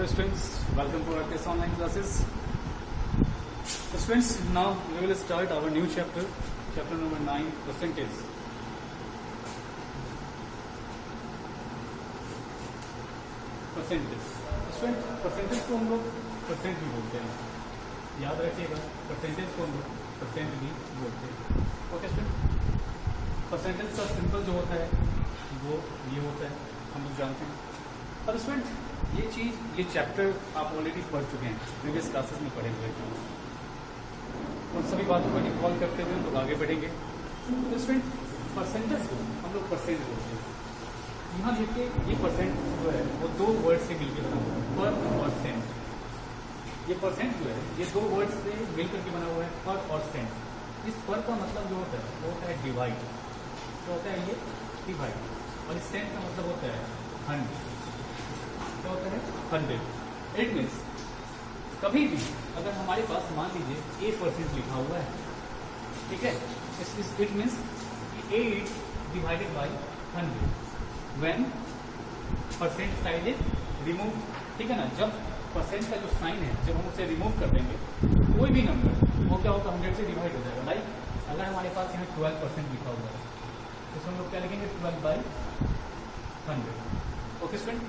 Hello students, welcome to our test online classes. So students, now we will start our new chapter number 9, percentage. Percentage student, percentage को हम लोग percent भी बोलते हैं, याद रखिएगा। परसेंटेज को हम लोग परसेंट भी बोलते हैं। ओके स्टूडेंट, परसेंटेज का सिंपल जो होता है वो ये होता है, हम लोग जानते हैं। अब स्टूडेंट ये चैप्टर आप ऑलरेडी पढ़ चुके हैं, प्रीवियस क्लासेस में पढ़े हुए हैं। उन सभी बातों को रिकॉल करते हुए हम लोग आगे बढ़ेंगे। तो स्टूडेंट, परसेंटेज को हम लोग परसेंट बोलते हैं। यहाँ देखिए, ये परसेंट जो है वो दो वर्ड से मिलकर बना हुआ है, पर और सेंट। ये परसेंट जो है ये दो वर्ड से मिलकर के बना हुआ है, पर और सेंट। इस पर का मतलब जो होता है वो होता है डिवाइड, तो होता है ये डिवाइड, और इस सेंट का मतलब होता है 100। क्या होता है 100। इट मीन्स कभी भी अगर हमारे पास मान लीजिए 8% लिखा हुआ है, ठीक है, it means 8 divided by 100 when percent sign is remove. ठीक है ना, जब परसेंट का जो साइन है जब हम उसे रिमूव कर देंगे, कोई भी नंबर वो क्या होगा 100 से डिवाइड हो जाएगा। लाइक अगर हमारे पास यहाँ 12% लिखा हुआ है तो हम लोग क्या लिखेंगे 12 बाई 100। Okay student,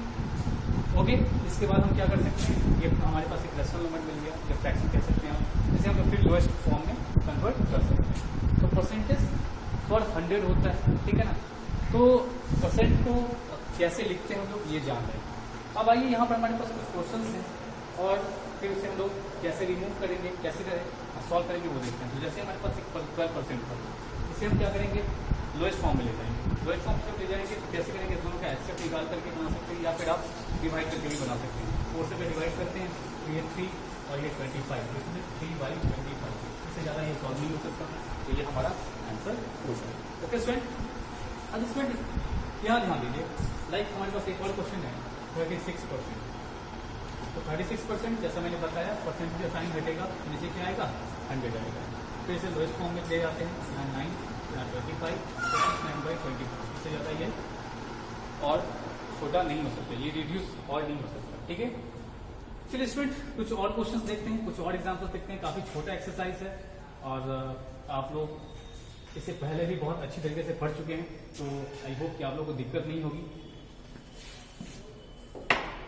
okay. इसके बाद हम क्या कर सकते हैं, ये हमारे पास एक रेशनल नंबर मिल गया, या फ्रैक्शन कह सकते हैं हम, इसे हम फिर लोएस्ट फॉर्म में कन्वर्ट कर सकते हैं। तो परसेंटेज पर 100 होता है, ठीक है ना। तो परसेंट को कैसे लिखते हैं हम लोग ये जान रहे हैं। अब आइए यहाँ पर हमारे पास कुछ क्वेश्चन हैं, और फिर उसे हम लोग कैसे रिमूव करेंगे, कैसे सॉल्व करेंगे वो देखते हैं। तो जैसे हमारे पास एक 12% था, इसे हम क्या करेंगे लोएस्ट फॉर्म में ले जाएंगे। लोएस्ट फॉर्म जब ले जाएंगे तो कैसे करेंगे, दोनों का एक्सेप्ट निकाल करके बना सकते हैं, या फिर आप डिवाइड करके भी बना सकते हैं। 4 से डिवाइड करते हैं तो ये 3 और ये 25, इसमें 3 बाई 25। इससे ज़्यादा ये सॉल्व नहीं हो सकता, तो ये हमारा आंसर हो जाएगा। ओके स्टूडेंट, अब स्टूडेंट यहाँ ध्यान दीजिए, लाइक हमारे पास एक और क्वेश्चन है 36%। तो 36% जैसा मैंने बताया, परसेंट का साइन घटेगा, नीचे क्या आएगा 100 आएगा। फिर इसे लोएस्ट फॉर्म में ले जाते हैं, यहाँ 9 यहाँ 25, 9/25। इससे ज़्यादा ये और छोटा नहीं हो सकता, ये रिड्यूस और नहीं हो सकता। ठीक है, चलिए स्टूडेंट कुछ और क्वेश्चंस देखते हैं, कुछ और एग्जाम्पल्स देखते हैं। काफी छोटा एक्सरसाइज है और आप लोग इसे पहले भी बहुत अच्छी तरीके से पढ़ चुके हैं, तो आई होप कि आप लोगों को दिक्कत नहीं होगी।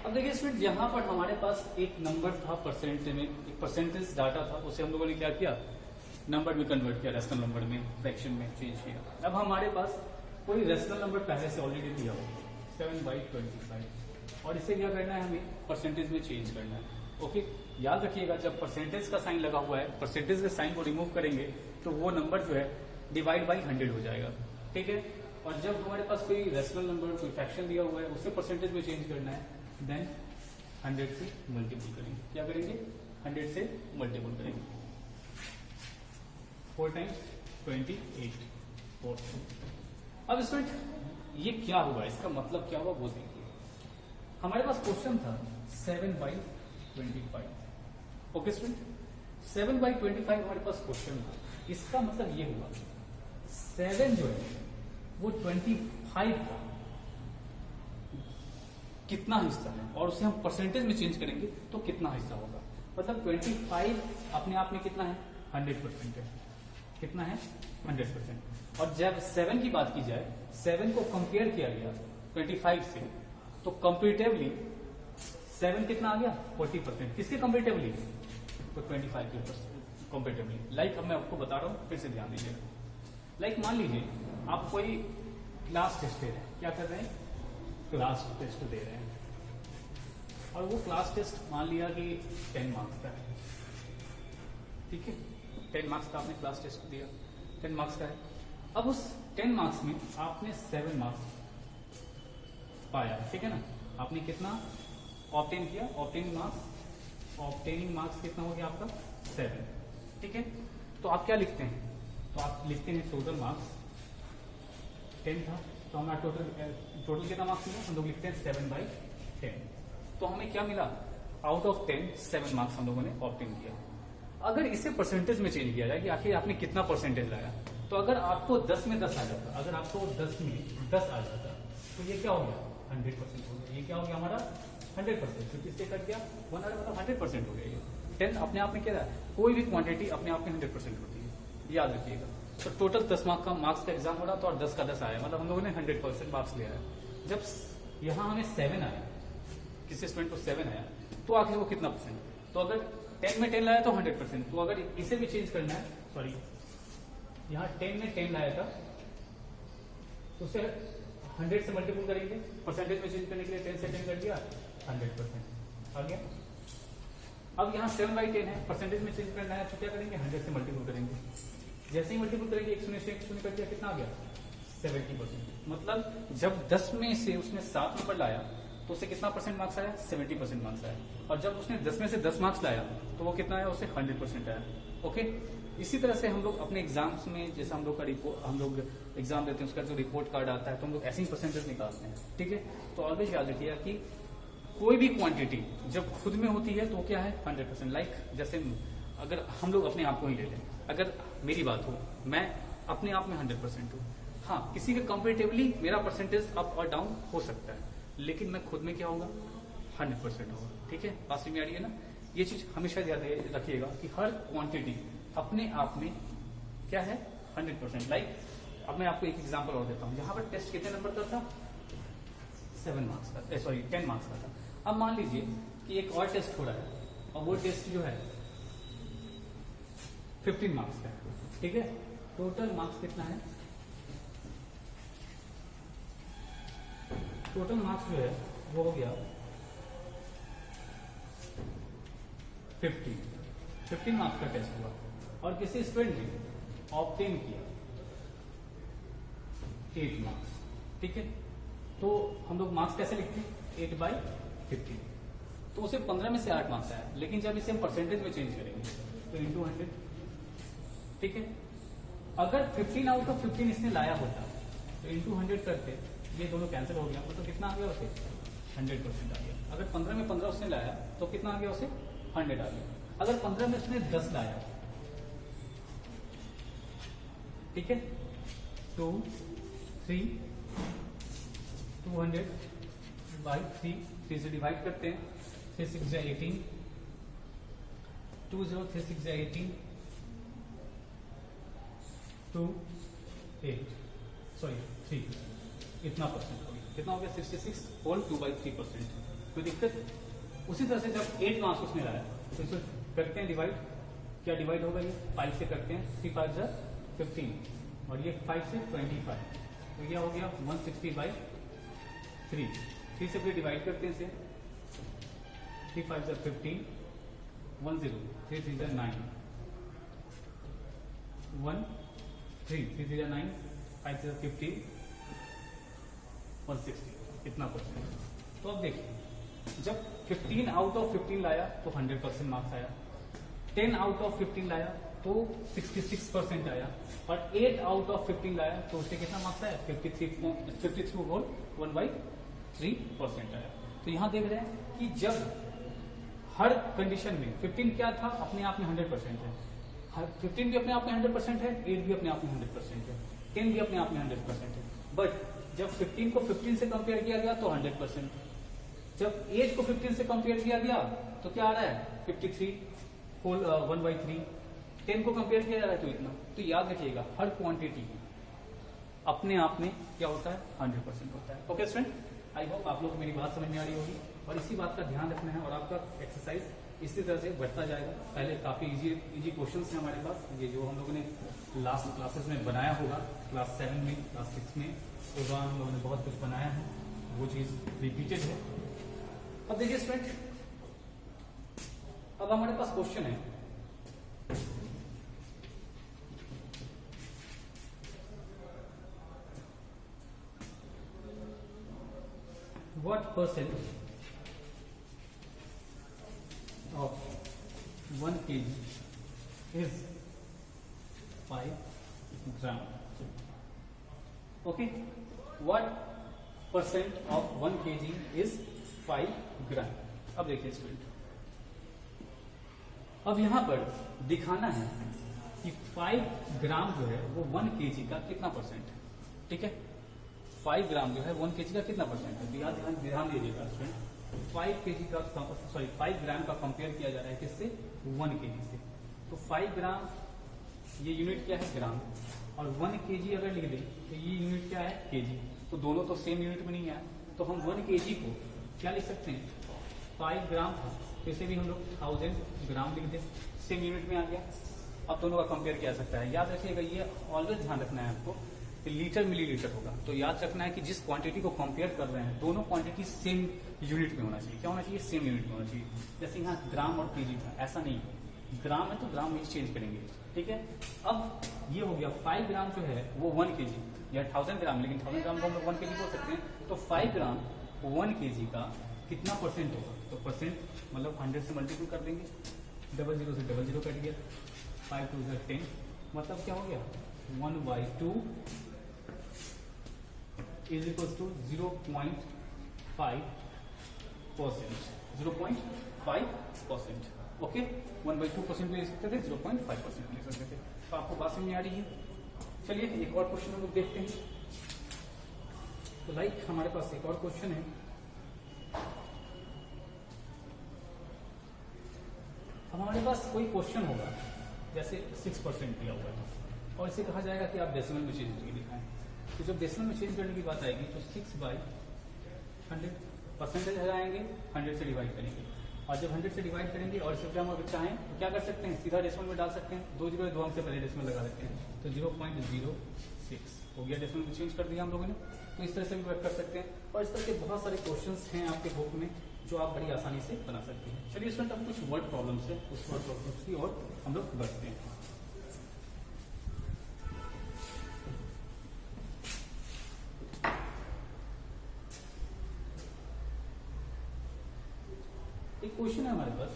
अब देखिए स्टूडेंट, यहाँ पर हमारे पास एक नंबर था परसेंट में, एक परसेंटेज डाटा था, उसे हम लोगों ने क्या किया नंबर में कन्वर्ट किया, रेशनल नंबर में, फ्रैक्शन में चेंज किया। अब हमारे पास कोई रेशनल नंबर पहले से ऑलरेडी दिया हो 7/25, और इसे क्या करना है, हमें परसेंटेज में चेंज करना है। ओके, याद रखिएगा जब परसेंटेज का साइन लगा हुआ है, परसेंटेज के साइन को रिमूव करेंगे तो वो नंबर जो है डिवाइड बाई 100 हो जाएगा। ठीक है, और जब हमारे पास कोई रेशनल नंबर कोई फ्रैक्शन दिया हुआ है उसे परसेंटेज में चेंज करना है, देन 100 से मल्टीपल करेंगे। क्या करेंगे 100 से मल्टीपल करेंगे। 4 टाइम्स 28 4। अब स्टूडेंट ये क्या हुआ, इसका मतलब क्या हुआ वो देखिए। हमारे पास क्वेश्चन था 7/25। ओके स्टूडेंट, 7/25 हमारे पास क्वेश्चन था। इसका मतलब ये हुआ 7 जो है वो 25 का कितना हिस्सा है, और उसे हम परसेंटेज में चेंज करेंगे तो कितना हिस्सा होगा। मतलब 25 अपने आप में कितना है 100% है, कितना है 100%। और जब 7 की बात की जाए, 7 को कंपेयर किया गया 25 से, तो कंपेरेटिवली 7 कितना आ गया 40%। किसके कंपेरेटिवली, तो 25 के कंपेरेटिवली। लाइक अब मैं आपको बता रहा हूं, फिर से ध्यान दीजिएगा। लाइक मान लीजिए आप कोई क्लास टेस्ट दे रहे हैं, क्या कर रहे हैं क्लास टेस्ट दे रहे हैं, और वो क्लास टेस्ट मान लिया कि 10 मार्क्स का है। ठीक है, 10 मार्क्स का आपने क्लास टेस्ट दिया, 10 मार्क्स का है। अब उस 10 मार्क्स में आपने 7 मार्क्स पाया, ठीक है ना। आपने कितना ऑब्टेन किया, ऑब्टेनिंग मार्क्स कितना हो गया आपका 7। ठीक है, तो आप क्या लिखते हैं, तो आप लिखते हैं टोटल मार्क्स 10 था, तो हमारा टोटल कितना मार्क्स मिला, हम लोग लिखते हैं 7/10। तो हमें क्या मिला, आउट ऑफ 10 7 मार्क्स हम लोगों ने ऑब्टेन किया। अगर इसे परसेंटेज में चेंज किया जाए कि आखिर आपने कितना परसेंटेज लाया, तो अगर आपको 10 में 10 आ जाता, अगर आपको 10 में 10 आ जाता, तो ये क्या हो गया 100% हो गया। ये क्या हो गया हमारा 100%, तो किससे कट गया 100 मतलब 100% हो गया। ये 10 अपने आप में क्या है, कोई भी क्वांटिटी अपने आप में 100% होती है, याद रखिएगा। तो टोटल 10 मार्क्स का एग्जाम हो रहा था और 10 का 10 आया, मतलब हम लोगों ने 100% मार्क्स लिया है। जब यहाँ हमें 7 आया, किसी स्टूडेंट को 7 आया, तो आखिर वो कितना परसेंट, तो अगर 10 में 10 लाया तो 100%, तो अगर इसे भी चेंज करना है, सॉरी यहाँ 10 में 10 लाया था तो उसे 100 से मल्टीपल करेंगे, परसेंटेज में चेंज करने के लिए 10 से 10 कर दिया 100% आ गया। अब यहाँ 7/10 है, परसेंटेज में चेंज करना है तो क्या करेंगे 100 से मल्टीपल करेंगे, जैसे ही मल्टीपल करेंगे 1 शून्य से 1 शून्य कर दिया, कितना आ गया 70%। मतलब जब 10 में से उसने 7 नंबर लाया तो उसे कितना परसेंट मार्क्स आया 70% मार्क्स आया, और जब उसने 10 में से 10 मार्क्स लाया तो वो कितना आया उसे 100% आया। ओके, इसी तरह से हम लोग अपने एग्जाम्स में जैसे हम लोग एग्जाम देते हैं उसका जो रिपोर्ट कार्ड आता है तो हम लोग ऐसे ही परसेंटेज निकालते हैं, ठीक है। तो ऑलवेज याद रखिएगा कि कोई भी क्वांटिटी जब खुद में होती है तो क्या है 100%। लाइक जैसे अगर हम लोग अपने आप को ही ले लें, अगर मेरी बात हो, मैं अपने आप में 100% हूँ, हाँ किसी के कंपेरेटिवली मेरा परसेंटेज अप और डाउन हो सकता है, लेकिन मैं खुद में क्या होगा 100% होगा, ठीक है। बात समझ में आ रही है ना। ये चीज हमेशा याद रखिएगा कि हर क्वांटिटी अपने आप में क्या है 100%। लाइक अब मैं आपको एक एग्जांपल और देता हूँ, यहाँ पर टेस्ट कितने नंबर का था 7 मार्क्स का, सॉरी 10 मार्क्स का था। अब मान लीजिए कि एक और टेस्ट हो रहा है और वो टेस्ट जो है 15 मार्क्स का है, ठीक है। टोटल मार्क्स कितना है, टोटल मार्क्स जो है वो हो गया 15 मार्क्स का टेस्ट हुआ और किसी स्टूडेंट ने ऑब्टेन किया 8 मार्क्स, ठीक है। तो हम लोग मार्क्स कैसे लिखते हैं 8/15, तो उसे 15 में से 8 मार्क्स आया, लेकिन जब इसे हम परसेंटेज में चेंज करेंगे तो इंटू 100, ठीक है। अगर 15 आउट ऑफ 15 इसने लाया होता तो इंटू 100 करते, ये दोनों कैंसिल हो गया, मतलब कितना आ गया उसे 100% आ गया। अगर 15 में 15 उसने लाया तो कितना आ गया उसे 100 आ गया। अगर 15 में उसने 10 लाया, ठीक है, 2 3 200/3, 3 से डिवाइड करते हैं, 3 6 जा 18, 2 0 3 6 जा 18, 2 8 सॉरी 3, इतना परसेंट हो गया, कितना हो गया 66 होल 2/3%। कोई दिक्कत। उसी तरह से जब 8 मार्क्स उसने लाया तो इसे करते हैं डिवाइड, क्या डिवाइड होगा ये 5 से करते हैं, 3 5 जा 15 और ये 5 से 25, तो यह हो गया 160/3, 3 से फिर डिवाइड करते हैं इसे, 3 5 जा 15, 1 0 3 3 जा 9, 1 3 3 3 जा 9, 5 से 15, 160, इतना परसेंट। तो अब देखिए जब 15 आउट ऑफ 15 लाया तो 100% मार्क्स आया, 10 आउट ऑफ 15 लाया तो 66% आया, और 8 आउट ऑफ 15 लाया तो उससे कितना मार्क्स आया 53 होल 1/3% आया। तो यहां देख रहे हैं कि जब हर कंडीशन में 15 क्या था अपने आप में 100% है, 15 भी अपने आप में 100% है, 8 भी अपने आप में 100% है, 10 भी अपने आप में 100% है। बट जब 15 को 15 से कंपेयर किया गया तो 100%, जब 8 को 15 से कंपेयर किया गया तो क्या आ रहा है 53 होल 1/3, 10 को कंपेयर किया जा रहा है तो इतना। तो याद रखिएगा हर क्वांटिटी अपने आप में क्या होता है 100% होता है। ओके स्टूडेंट, आई होप आप लोग को मेरी बात समझ में आ रही होगी, और इसी बात का ध्यान रखना है, और आपका एक्सरसाइज इसी तरह से बढ़ता जाएगा। पहले काफी इजी क्वेश्चंस हैं हमारे पास, ये जो हम लोगों ने लास्ट क्लासेस में बनाया होगा, क्लास 7 में, क्लास 6 में, तो वहाँ हम लोगों ने बहुत कुछ बनाया है, वो चीज रिपीटेड है। अब देखिए स्टूडेंट, अब हमारे पास क्वेश्चन है, what percent of 1 kg is 5 gram? Okay, what percent of 1 kg is 5 gram? अब देखिए स्टूडेंट, अब यहां पर दिखाना है कि 5 ग्राम जो है वो 1 kg का कितना परसेंट है, ठीक है। 5 ग्राम जो है 1 kg का कितना परसेंट है? तो यहाँ ध्यान दीजिएगा स्टूडेंट, 5 kg का 5 ग्राम का कंपेयर किया जा रहा है किससे? 1 kg से। तो 5 ग्राम ये यूनिट क्या है? ग्राम। और 1 kg अगर लिख दें तो ये यूनिट क्या है? kg। तो दोनों तो सेम यूनिट में नहीं है, तो हम 1 kg को क्या लिख सकते हैं? 5 ग्राम था तो इसे भी हम लोग 1000 ग्राम लिख दें, सेम यूनिट में आ गया। अब दोनों का कंपेयर किया जा सकता है। याद रखिएगा, ये ऑलवेज ध्यान रखना है आपको कि लीटर मिलीलीटर होगा। तो याद रखना है कि जिस क्वांटिटी को कंपेयर कर रहे हैं दोनों क्वांटिटी सेम यूनिट में होना चाहिए। क्या होना चाहिए? सेम यूनिट में होना चाहिए। जैसे यहाँ ग्राम और केजी था, ऐसा नहीं है, ग्राम है तो ग्राम में चेंज करेंगे, ठीक है। अब ये हो गया 5 ग्राम जो है वो 1 kg या 1000 ग्राम, लेकिन 1000 ग्राम को हम लोग 1 kg बोल सकते हैं। तो 5 ग्राम 1 kg का कितना परसेंट होगा? तो परसेंट मतलब 100 से मल्टीप्लाई कर देंगे, 00 से 00 कट गया, 5 2 10, मतलब क्या हो गया? 1/2 इज इक्वल टू 0.5%। 0.5%, ओके। 1/2% ले सकते थे, 0.5% ले सकते थे। तो आपको बात समझ में आ रही है? चलिए एक और क्वेश्चन हम लोग देखते हैं। तो लाइक हमारे पास एक और क्वेश्चन है। अब हमारे पास कोई क्वेश्चन होगा, जैसे 6% दिया हुआ है और इसे कहा जाएगा कि आप डेसिमल में चेंज करके दिखाएं। तो जब डेसिमल में चेंज करने की बात आएगी तो 6/100 परसेंटेज लगाएंगे, 100 से डिवाइड करेंगे, और जब 100 से डिवाइड करेंगे और इसे हम अगर चाहें तो क्या कर सकते हैं? सीधा डेसिमल में डाल सकते हैं। 2 0 2 अंक से पहले डेसिमल लगा देते हैं, तो 0.06 हो गया, डेसिमल में चेंज कर दिया हम लोगों ने। तो इस तरह से भी वर्क कर सकते हैं, और इस तरह के बहुत सारे क्वेश्चंस हैं आपके बुक में जो आप बड़ी आसानी से बना सकते हैं। चलिए इसमें अब कुछ वर्ड प्रॉब्लम्स है, उस वर्ड प्रॉब्लम्स की ओर हम लोग बढ़ते हैं। एक क्वेश्चन है हमारे पास,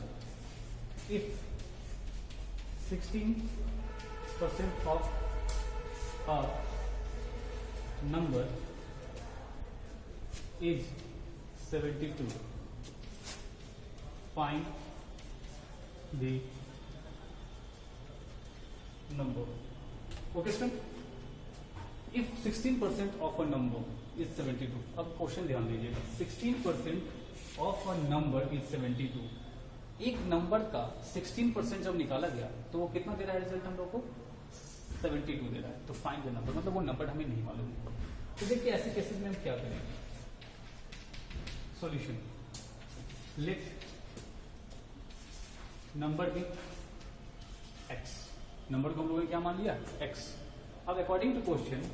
if 16% of a number is 72, find the number. Okay student, if 16% of a number is 72, अब क्वेश्चन ध्यान दीजिएगा, 16% ऑफ अ नंबर इज 72। एक नंबर का 16% जब निकाला गया तो वो कितना दे रहा है रिजल्ट हम लोग को? 72 दे रहा है। तो फाइंड द नंबर, मतलब वो नंबर हमें नहीं मालूम है। तो देखिए ऐसे केसेस में हम क्या करेंगे? सॉल्यूशन, लेट नंबर भी x, नंबर को हम लोगों ने क्या मान लिया? x। अब अकॉर्डिंग टू क्वेश्चन